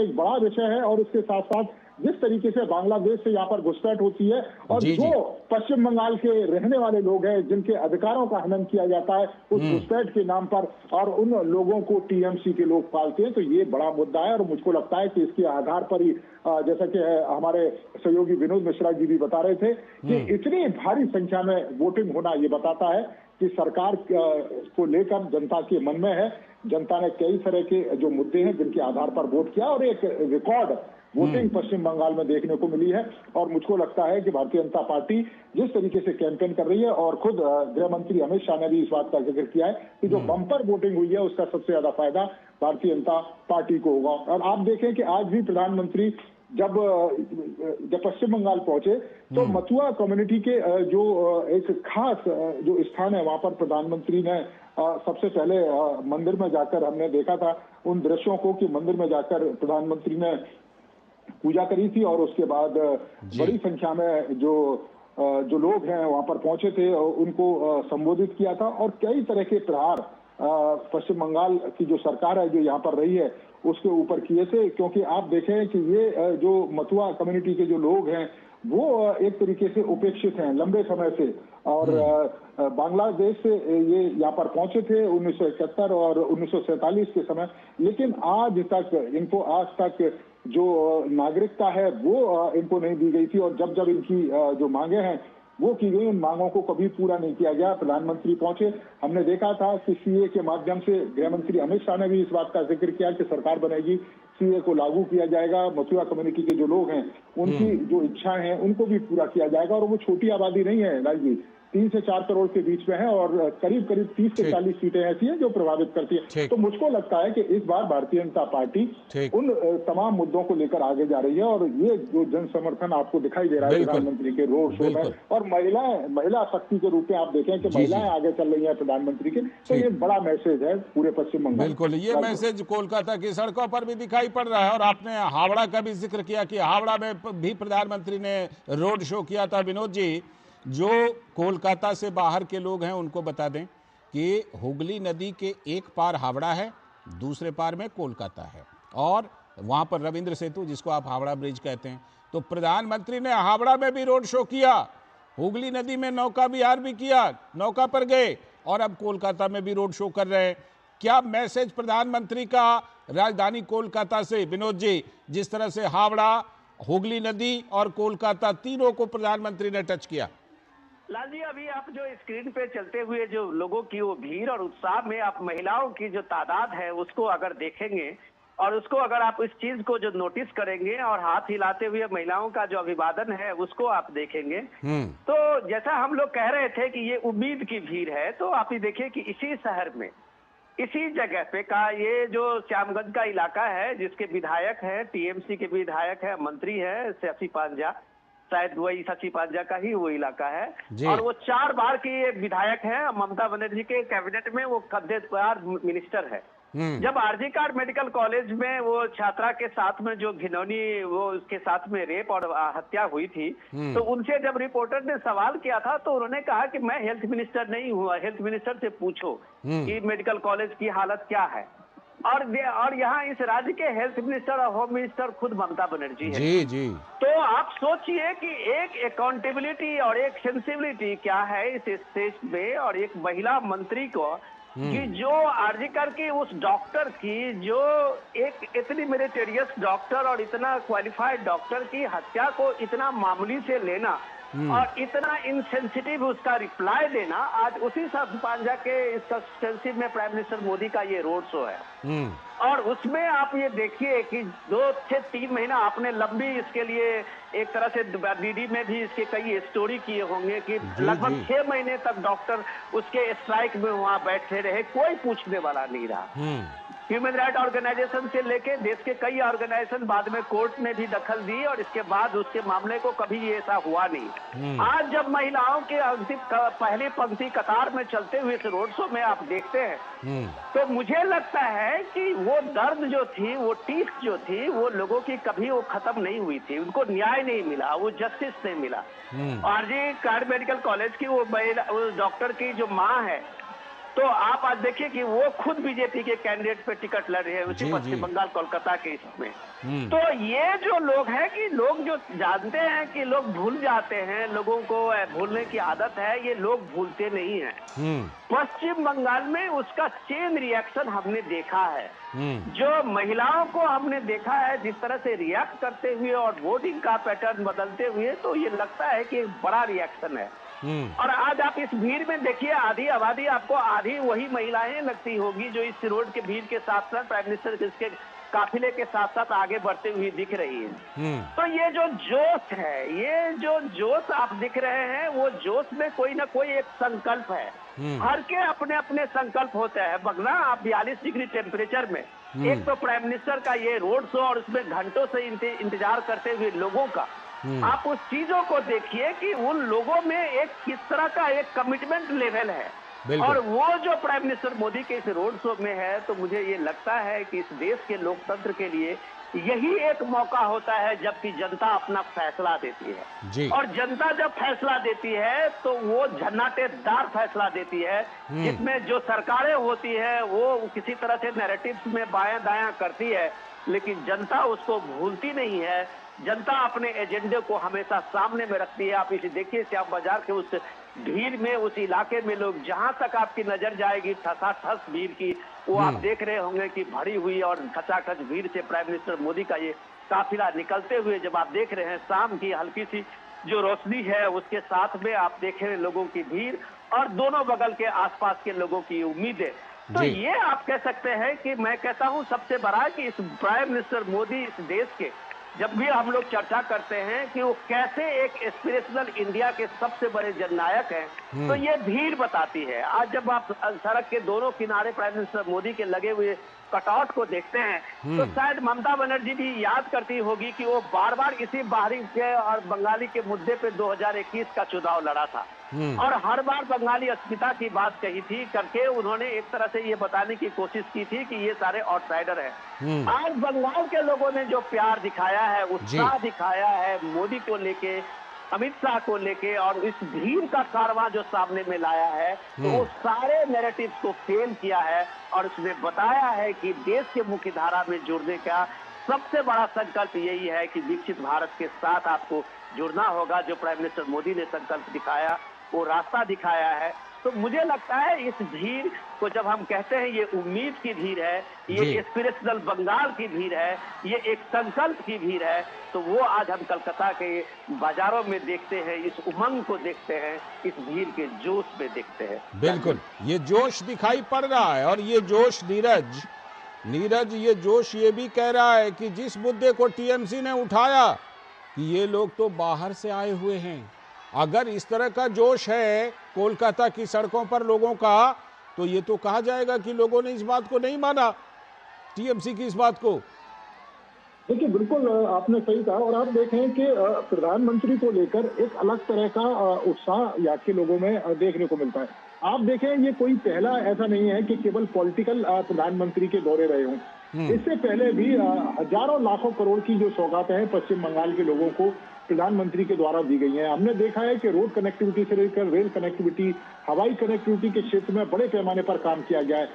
एक बड़ा विषय है और उसके साथ साथ जिस तरीके से बांग्लादेश से यहाँ पर घुसपैठ होती है और जो पश्चिम बंगाल के रहने वाले लोग हैं जिनके अधिकारों का हनन किया जाता है उस घुसपैठ के नाम पर और उन लोगों को टीएमसी के लोग पालते हैं, तो ये बड़ा मुद्दा है। और मुझको लगता है कि इसके आधार पर ही जैसा कि हमारे सहयोगी विनोद मिश्रा जी भी बता रहे थे कि इतनी भारी संख्या में वोटिंग होना ये बताता है कि सरकार को लेकर जनता के मन में है। जनता ने कई तरह के जो मुद्दे हैं जिनके आधार पर वोट किया और एक रिकॉर्ड वोटिंग पश्चिम बंगाल में देखने को मिली है। और मुझको लगता है कि भारतीय जनता पार्टी जिस तरीके से कैंपेन कर रही है और खुद गृह मंत्री अमित शाह ने भी इस बात का जिक्र किया है कि जो बम्पर वोटिंग हुई है उसका सबसे ज्यादा फायदा भारतीय जनता पार्टी को होगा। और आप देखें कि आज भी प्रधानमंत्री जब पश्चिम बंगाल पहुंचे तो मथुआ कम्युनिटी के जो एक खास जो स्थान है वहां पर प्रधानमंत्री ने सबसे पहले मंदिर में जाकर हमने देखा था उन दृश्यों को कि मंदिर में जाकर प्रधानमंत्री ने पूजा करी थी और उसके बाद बड़ी संख्या में जो लोग हैं वहां पर पहुंचे थे उनको संबोधित किया था। और कई तरह के प्रहार पश्चिम बंगाल की जो सरकार है जो यहाँ पर रही है उसके ऊपर किए थे, क्योंकि आप देखें कि ये जो मथुआ कम्युनिटी के जो लोग हैं वो एक तरीके से उपेक्षित हैं लंबे समय से और बांग्लादेश से ये यहाँ पर पहुंचे थे 1971 और 1947 के समय, लेकिन आज तक जो नागरिकता है वो इनको नहीं दी गई थी और जब जब इनकी जो मांगे हैं वो की गई, उन मांगों को कभी पूरा नहीं किया गया। प्रधानमंत्री पहुंचे, हमने देखा था कि सीए के माध्यम से गृह मंत्री अमित शाह ने भी इस बात का जिक्र किया कि सरकार बनेगी, सीए को लागू किया जाएगा, मथुरा कम्युनिटी के जो लोग हैं उनकी जो इच्छाएं हैं उनको भी पूरा किया जाएगा। और वो छोटी आबादी नहीं है राज जी, 3 से 4 करोड़ के बीच में है और करीब 30 से 40 सीटें ऐसी हैं जो प्रभावित करती है। तो मुझको लगता है कि इस बार भारतीय जनता पार्टी उन तमाम मुद्दों को लेकर आगे जा रही है और ये जो जन समर्थन आपको दिखाई दे रहा है प्रधानमंत्री के रोड शो में और महिला शक्ति के रूप में आप देखें कि महिलाएं आगे चल रही है प्रधानमंत्री के, तो ये बड़ा मैसेज है पूरे पश्चिम बंगाल। बिल्कुल, ये मैसेज कोलकाता की सड़कों पर भी दिखाई पड़ रहा है और आपने हावड़ा का भी जिक्र किया कि हावड़ा में भी प्रधानमंत्री ने रोड शो किया था। विनोद जी, जो कोलकाता से बाहर के लोग हैं उनको बता दें कि हुगली नदी के एक पार हावड़ा है, दूसरे पार में कोलकाता है और वहां पर रविंद्र सेतु जिसको आप हावड़ा ब्रिज कहते हैं। तो प्रधानमंत्री ने हावड़ा में भी रोड शो किया, हुगली नदी में नौका विहार भी किया, नौका पर गए और अब कोलकाता में भी रोड शो कर रहे हैं। क्या मैसेज प्रधानमंत्री का राजधानी कोलकाता से, विनोद जी, जिस तरह से हावड़ा, हुगली नदी और कोलकाता तीनों को प्रधानमंत्री ने टच किया? लाल जी, अभी आप जो स्क्रीन पे चलते हुए जो लोगों की वो भीड़ और उत्साह में आप महिलाओं की जो तादाद है उसको अगर देखेंगे और उसको अगर आप इस चीज को जो नोटिस करेंगे और हाथ हिलाते हुए महिलाओं का जो अभिवादन है उसको आप देखेंगे तो जैसा हम लोग कह रहे थे कि ये उम्मीद की भीड़ है, तो आप ये देखिए कि इसी शहर में इसी जगह पे का ये जो श्यामगंज का इलाका है जिसके विधायक है, टीएमसी के विधायक है, मंत्री है शशि पांजा, शायद वही शशि पांजा का ही वो इलाका है और वो 4 बार की एक विधायक है, ममता बनर्जी के कैबिनेट में वो कद्देदार मिनिस्टर है। जब आरजी कार मेडिकल कॉलेज में वो छात्रा के साथ में जो घिनौनी वो उसके साथ में रेप और हत्या हुई थी तो उनसे जब रिपोर्टर ने सवाल किया था तो उन्होंने कहा कि मैं हेल्थ मिनिस्टर नहीं हुआ, हेल्थ मिनिस्टर से पूछो कि मेडिकल कॉलेज की हालत क्या है। और यहाँ इस राज्य के हेल्थ मिनिस्टर और होम मिनिस्टर खुद ममता बनर्जी है। जी। तो आप सोचिए कि एक अकाउंटेबिलिटी और एक सेंसिबिलिटी क्या है इस स्टेज में और एक महिला मंत्री को कि जो आर्जिकर की उस डॉक्टर की जो एक इतनी मेरिटोरियस डॉक्टर और इतना क्वालिफाइड डॉक्टर की हत्या को इतना मामूली से लेना और इतना इनसेंसिटिव उसका रिप्लाई देना, आज उसी शशि पांजा के इस सस्पेंसिव में प्राइम मिनिस्टर मोदी का ये रोड शो है। और उसमें आप ये देखिए कि 2 से 3 महीना आपने लंबी इसके लिए एक तरह से डीडी में भी इसके कई स्टोरी किए होंगे कि लगभग 6 महीने तक डॉक्टर उसके स्ट्राइक में वहां बैठे रहे, कोई पूछने वाला नहीं रहा। ह्यूमन राइट ऑर्गेनाइजेशन से लेके देश के कई ऑर्गेनाइजेशन बाद में कोर्ट ने भी दखल दी और इसके बाद उसके मामले को कभी ऐसा हुआ नहीं। आज जब महिलाओं के पहली पंक्ति कतार में चलते हुए इस रोड शो में आप देखते हैं तो मुझे लगता है कि वो दर्द जो थी, वो टीस जो थी, वो लोगों की कभी वो खत्म नहीं हुई थी, उनको न्याय नहीं मिला, वो जस्टिस नहीं मिला। आरजी कार मेडिकल कॉलेज की वो डॉक्टर की जो माँ है तो आप आज देखिए कि वो खुद बीजेपी के कैंडिडेट पे टिकट लड़ रहे हैं उसी पश्चिम बंगाल कोलकाता के इसमें। तो ये जो लोग हैं कि लोग जो जानते हैं कि लोग भूल जाते हैं, लोगों को भूलने की आदत है, ये लोग भूलते नहीं हैं। पश्चिम बंगाल में उसका चेन रिएक्शन हमने देखा है। जो महिलाओं को हमने देखा है जिस तरह से रिएक्ट करते हुए और वोटिंग का पैटर्न बदलते हुए, तो ये लगता है कि एक बड़ा रिएक्शन है। और आज आप इस भीड़ में देखिए, आधी आबादी आपको आधी वही महिलाएं लगती होगी जो इस रोड के भीड़ के साथ साथ प्राइम मिनिस्टर इसके काफिले के साथ साथ आगे बढ़ते हुए दिख रही है। तो ये जो जोश है, ये जो जोश आप दिख रहे हैं, वो जोश में कोई ना कोई एक संकल्प है। हर के अपने अपने संकल्प होते हैं। बगना आप 42 डिग्री टेम्परेचर में एक तो प्राइम मिनिस्टर का ये रोड शो और उसमें घंटों से इंतजार करते हुए लोगों का, आप उस चीजों को देखिए कि उन लोगों में एक किस तरह का एक कमिटमेंट लेवल है। और वो जो प्राइम मिनिस्टर मोदी के इस रोड शो में है, तो मुझे ये लगता है कि इस देश के लोकतंत्र के लिए यही एक मौका होता है जबकि जनता अपना फैसला देती है जी। और जनता जब फैसला देती है तो वो झन्नाटेदार फैसला देती है, जिसमें जो सरकारें होती है वो किसी तरह से नैरेटिव्स में बायां दायां करती है, लेकिन जनता उसको भूलती नहीं है। जनता अपने एजेंडे को हमेशा सामने में रखती है। आप इसे देखिए, श्याम बाजार के उस भीड़ में, उस इलाके में लोग जहां तक आपकी नजर जाएगी ठसाठस भीड़ की, वो आप देख रहे होंगे कि भरी हुई और खचाखच भीड़ से प्राइम मिनिस्टर मोदी का ये काफिला निकलते हुए जब आप देख रहे हैं, शाम की हल्की सी जो रोशनी है उसके साथ में आप देख रहे हैं लोगों की भीड़ और दोनों बगल के आसपास के लोगों की उम्मीदें। तो ये आप कह सकते हैं कि मैं कहता हूं सबसे बड़ा कि इस प्राइम मिनिस्टर मोदी इस देश के, जब भी हम लोग चर्चा करते हैं कि वो कैसे एक एस्पिरेशनल इंडिया के सबसे बड़े जननायक हैं, तो ये भीड़ बताती है। आज जब आप सड़क के दोनों किनारे प्राइम मिनिस्टर मोदी के लगे हुए कटआउट को देखते हैं, तो शायद ममता बनर्जी भी याद करती होगी कि वो बार बार इसी बाहरी के और बंगाली के मुद्दे पे 2021 का चुनाव लड़ा था और हर बार बंगाली अस्मिता की बात कही थी करके उन्होंने एक तरह से ये बताने की कोशिश की थी कि ये सारे आउटसाइडर हैं। आज बंगाल के लोगों ने जो प्यार दिखाया है, उत्साह दिखाया है मोदी को लेके, अमित शाह को लेके और इस भीड़ का कारवां जो सामने में लाया है, तो वो सारे नैरेटिव्स को फेल किया है और उसने बताया है कि देश के मुख्य धारा में जुड़ने का सबसे बड़ा संकल्प यही है कि विकसित भारत के साथ आपको जुड़ना होगा। जो प्राइम मिनिस्टर मोदी ने संकल्प दिखाया, वो रास्ता दिखाया है। तो मुझे लगता है इस भीड़ को जब हम कहते हैं ये उम्मीद की भीड़ है, ये एस्पिरेशनल बंगाल की भीड़ है, ये एक संकल्प की भीड़ है, तो वो आज हम कलकत्ता के बाजारों में देखते हैं, इस उमंग को देखते हैं, इस भीड़ के जोश में देखते हैं। बिल्कुल, ये जोश दिखाई पड़ रहा है और ये जोश नीरज ये जोश ये भी कह रहा है कि जिस मुद्दे को टीएमसी ने उठाया कि ये लोग तो बाहर से आए हुए हैं। अगर इस तरह का जोश है कोलकाता की सड़कों पर लोगों का, तो ये तो कहा जाएगा कि लोगों ने इस बात को नहीं माना, टीएमसी की इस बात को। देखिए, बिल्कुल आपने सही कहा और आप देखें कि प्रधानमंत्री को लेकर एक अलग तरह का उत्साह यहाँ के लोगों में देखने को मिलता है। आप देखें, ये कोई पहला ऐसा नहीं है कि केवल पॉलिटिकल प्रधानमंत्री के दौरे रहे हों। इससे पहले भी हजारों लाखों करोड़ की जो सौगातें हैं पश्चिम बंगाल के लोगों को प्रधानमंत्री के द्वारा दी गई हैं। हमने देखा है कि रोड कनेक्टिविटी से लेकर रेल कनेक्टिविटी, हवाई कनेक्टिविटी के क्षेत्र में बड़े पैमाने पर काम किया गया है।